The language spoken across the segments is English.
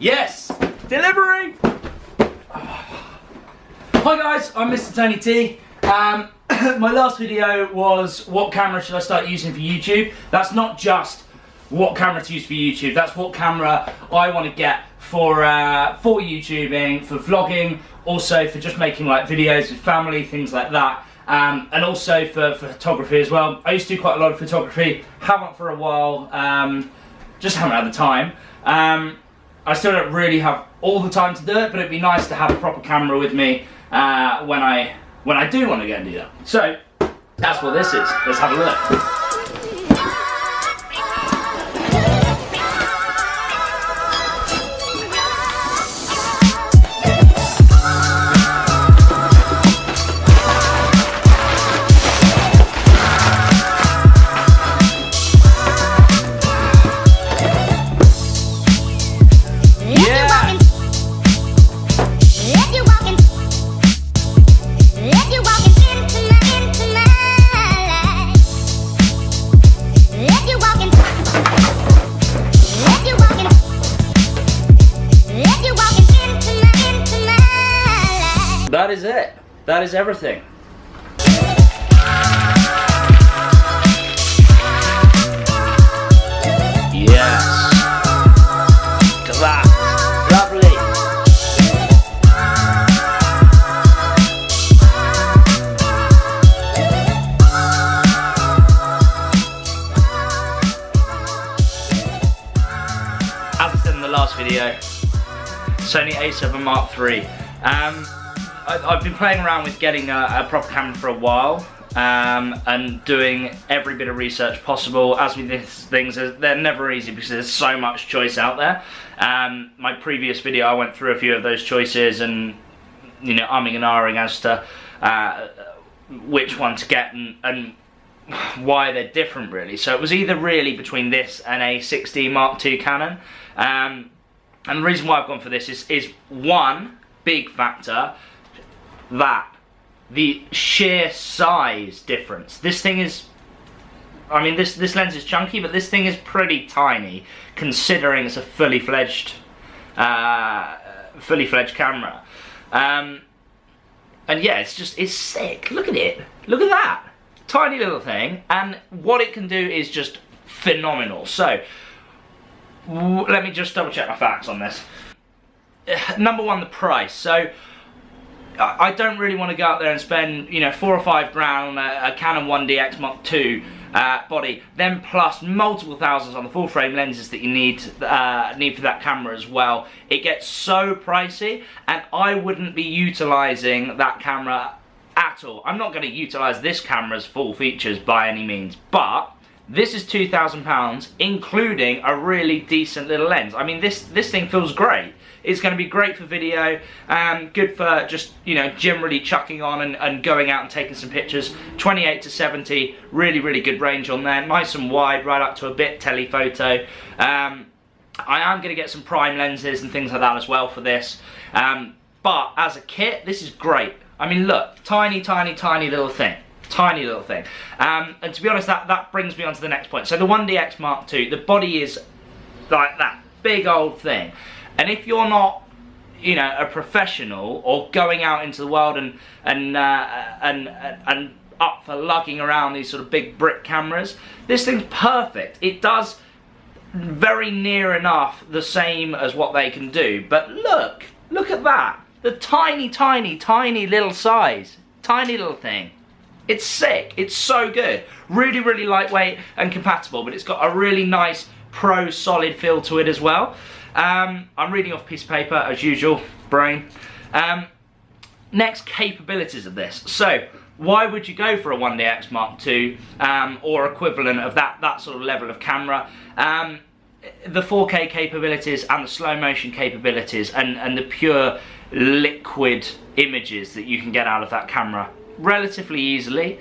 Yes! Delivery! Hi guys, I'm MR.TONY.T. My last video was what camera should I start using for YouTube. That's not just what camera to use for YouTube, that's what camera I want to get for YouTubing, for vlogging, also for just making like videos with family, things like that. And also for photography as well. I used to do quite a lot of photography, haven't for a while, just haven't had the time. I still don't really have all the time to do it, but it'd be nice to have a proper camera with me when I do want to go and do that. So that's what this is. Let's have a look. That is it. That is everything. Yes. Look at that. Lovely. As I said in the last video, Sony A7 MKIII. I've been playing around with getting a proper camera for a while and doing every bit of research possible. As with these things, they're never easy because there's so much choice out there. My previous video, I went through a few of those choices and, you know, umming and ahhing as to which one to get and why they're different really. So it was either really between this and a 6D Mark II Canon. And the reason why I've gone for this is one big factor, that the sheer size difference. This thing is, I mean, this lens is chunky, but this thing is pretty tiny considering it's a fully fledged camera. And yeah, it's sick. Look at it. Look at that tiny little thing, and what it can do is just phenomenal. So let me just double check my facts on this. Number one, the price. So I don't really want to go out there and spend, you know, 4 or 5 grand on a Canon 1DX Mark II body, then plus multiple thousands on the full frame lenses that you need for that camera as well. It gets so pricey, and I wouldn't be utilising that camera at all. I'm not going to utilise this camera's full features by any means, but this is £2,000, including a really decent little lens. I mean, this thing feels great. It's going to be great for video, good for just, you know, generally chucking on and going out and taking some pictures. 28 to 70, really good range on there. Nice and wide, right up to a bit telephoto. I am going to get some prime lenses and things like that as well for this. But as a kit, this is great. I mean, look, tiny little thing. Tiny little thing. And to be honest, that brings me on to the next point. So the 1DX Mark II, the body is like that big old thing. And if you're not, you know, a professional or going out into the world and up for lugging around these sort of big brick cameras, this thing's perfect. It does very near enough the same as what they can do. But look at that. The tiny little size. Tiny little thing. It's sick. It's so good. Really lightweight and compatible, but it's got a really nice pro solid feel to it as well. I'm reading off a piece of paper as usual, brain. Next, capabilities of this. So why would you go for a 1DX Mark II or equivalent of that sort of level of camera? The 4K capabilities and the slow motion capabilities and the pure liquid images that you can get out of that camera relatively easily.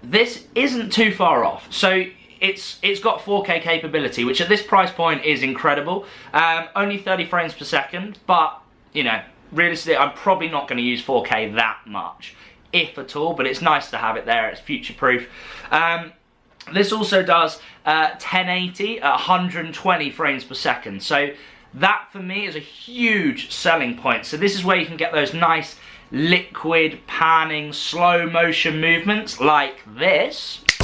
This isn't too far off. So it's got 4K capability, which at this price point is incredible. Only 30 frames per second, but you know, realistically, I'm probably not going to use 4K that much, if at all. But it's nice to have it there. It's future-proof. This also does 1080 at 120 frames per second. So That for me is a huge selling point. So this is where you can get those nice liquid panning slow motion movements like this. If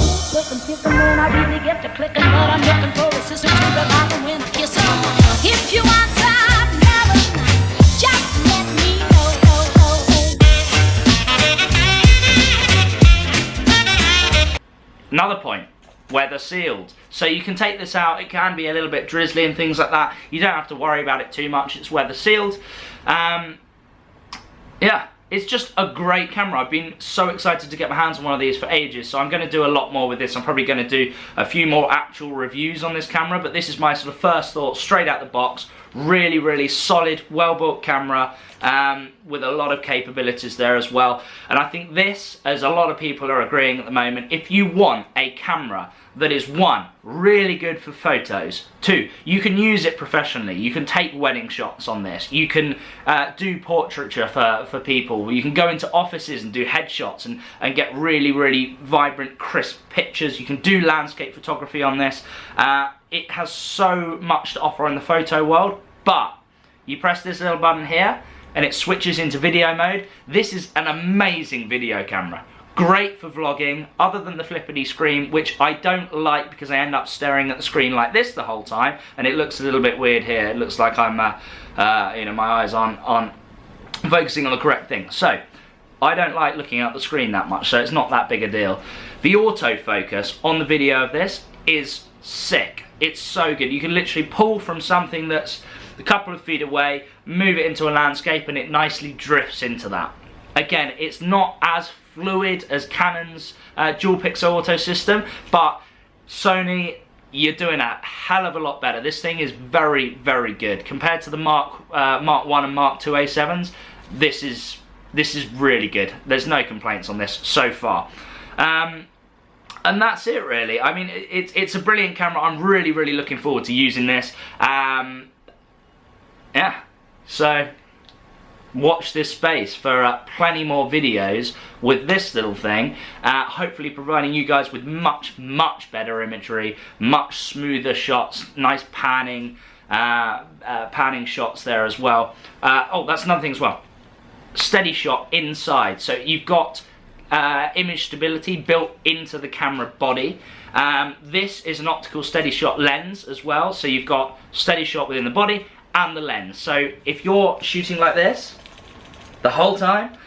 you want some loving, just let me know. Another point, weather sealed. So you can take this out, it can be a little bit drizzly and things like that. You don't have to worry about it too much, it's weather sealed. Yeah, it's just a great camera. I've been so excited to get my hands on one of these for ages, so I'm going to do a lot more with this. I'm probably going to do a few more actual reviews on this camera, but this is my sort of first thought straight out the box. Really, really solid, well-built camera with a lot of capabilities there as well. And I think this, as a lot of people are agreeing at the moment, if you want a camera that is, one, really good for photos, two, you can use it professionally, you can take wedding shots on this, you can do portraiture for people, you can go into offices and do headshots and get really, really vibrant, crisp pictures, you can do landscape photography on this. It has so much to offer in the photo world, but you press this little button here and it switches into video mode. This is an amazing video camera. Great for vlogging, other than the flippity screen, which I don't like because I end up staring at the screen like this the whole time, and it looks a little bit weird here. It looks like I'm, you know, my eyes aren't focusing on the correct thing. So, I don't like looking at the screen that much, so it's not that big a deal. The autofocus on the video of this is sick. It's so good. You can literally pull from something that's a couple of feet away, move it into a landscape, and it nicely drifts into that. Again, it's not as fluid as Canon's dual pixel auto system, but Sony, you're doing a hell of a lot better. This thing is very, very good compared to the Mark I and Mark II A7s. This is really good. There's no complaints on this so far. And that's it, really. I mean, it's a brilliant camera. I'm really, really looking forward to using this. Yeah, so watch this space for plenty more videos with this little thing, hopefully providing you guys with much, much better imagery, much smoother shots, nice panning shots there as well. Oh, that's another thing as well. Steady shot inside, so you've got image stability built into the camera body. This is an optical steady shot lens as well, so you've got steady shot within the body and the lens. So if you're shooting like this the whole time,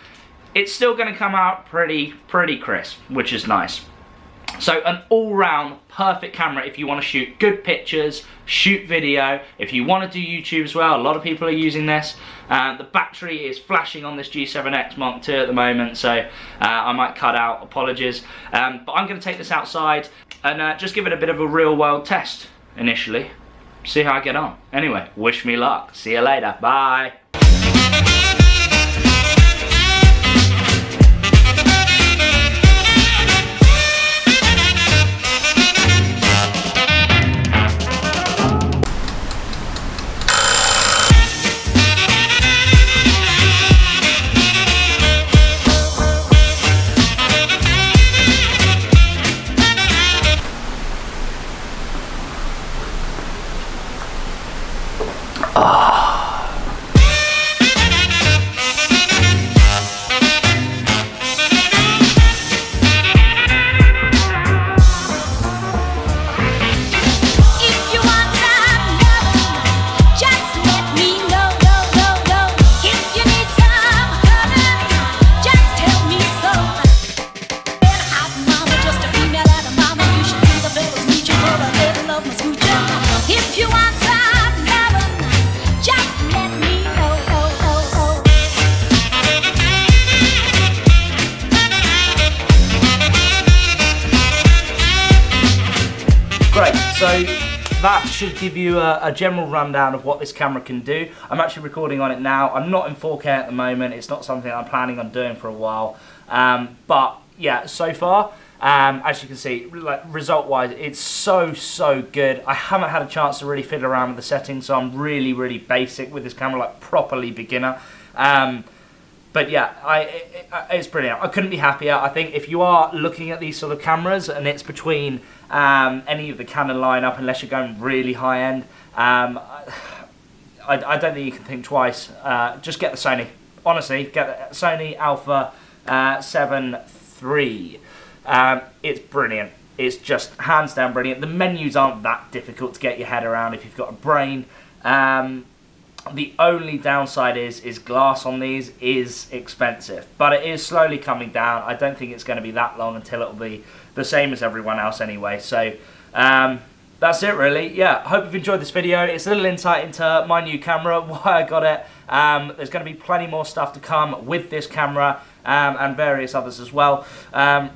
it's still going to come out pretty crisp, which is nice. So an all-round perfect camera if you want to shoot good pictures, shoot video, if you want to do YouTube as well. A lot of people are using this. The battery is flashing on this G7X Mark II at the moment, so I might cut out, apologies. But I'm going to take this outside and just give it a bit of a real-world test initially. See how I get on. Anyway, wish me luck. See you later. Bye. So that should give you a general rundown of what this camera can do. I'm actually recording on it now. I'm not in 4K at the moment. It's not something I'm planning on doing for a while. But yeah, so far, as you can see, like result-wise, it's so good. I haven't had a chance to really fiddle around with the settings, so I'm really basic with this camera, like properly beginner. But yeah, it's brilliant. I couldn't be happier. I think if you are looking at these sort of cameras and it's between any of the Canon lineup, unless you're going really high end, I don't think you can think twice. Just get the Sony. Honestly, get the Sony A7 MKIII. It's brilliant. It's just hands down brilliant. The menus aren't that difficult to get your head around if you've got a brain. The only downside is glass on these is expensive, but it is slowly coming down. I don't think it's going to be that long until it'll be the same as everyone else anyway. So that's it really. Yeah, hope you've enjoyed this video. It's a little insight into my new camera, why I got it. There's going to be plenty more stuff to come with this camera and various others as well.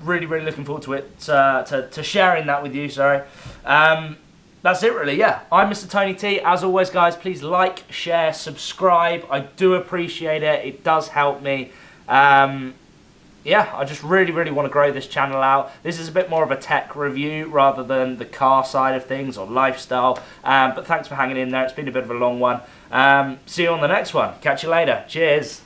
Really looking forward to it, to sharing that with you, sorry. That's it really, yeah. I'm MR.TONY.T. As always, guys, please like, share, subscribe. I do appreciate it. It does help me. Yeah, I just really want to grow this channel out. This is a bit more of a tech review rather than the car side of things or lifestyle. But thanks for hanging in there. It's been a bit of a long one. See you on the next one. Catch you later. Cheers.